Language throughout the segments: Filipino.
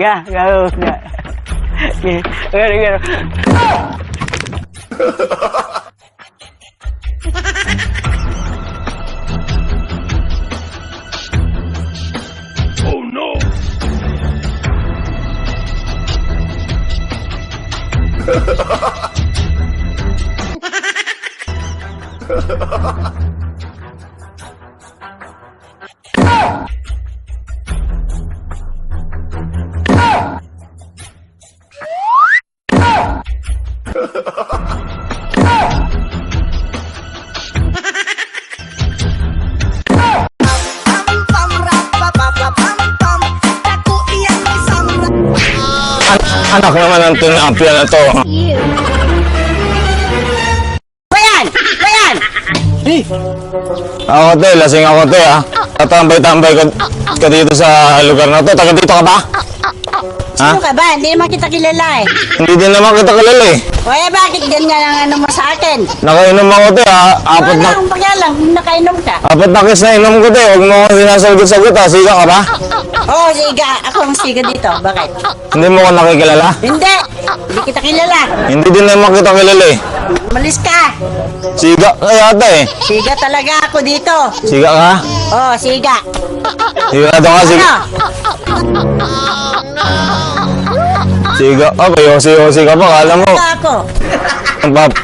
Ga, ga, ga. Gano. Oh no! Anak naman ang tinapia na to. Bayan! Bayan! Ako te, lasing ako te ha. Tatambay-tambay ka dito sa lugar na to. Taga dito ka ba? Ha? Sino ka ba? Hindi naman kita kilala eh. Hindi din naman kita kilala eh. Kuya, bakit ganyan ang ano mo sa akin? Nakainom ako te ha. Apat Wala na akong pakialam, nakainom ka. kiss na inom ko te. Huwag mo ako sinasagot-sagot ha. Siga ka ba? Oo, siga. Ako ang siga dito. Bakit? Hindi mo ko nakikilala? Hindi! Hindi kita kilala. Hindi din naman kita kilala eh. Malis ka. Siga kaya ata eh. Siga talaga ako dito. Siga ka? Oo, siga. Sigurado ka? Siga? Ano? Siga ka? Yosi ka pa. Kala mo. Siga ako.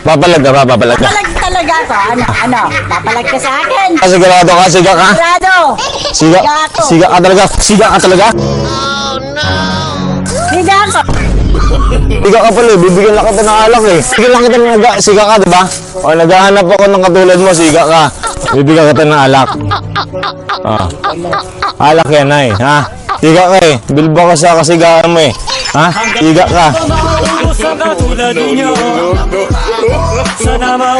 Papalag ka ba? Papalag ka? Papalag talaga ako. Ano? Papalag ka sa akin. Sigurado ka? Siga ka? Sigurado. Siga? ako. Siga ka talaga? Siga ka talaga? Siga ako. Siga ka pala eh. Bibigyan lang kita ng alak eh. Bibigyan lang kita ng siga ka, diba? O, naghahanap ako ng katulad mo, siga ka. Bibigyan kita ng alak. Alak yan ay, ha? Siga ka eh. Bilbo ka sa kasigaan mo eh. Ha? Siga ka. Sana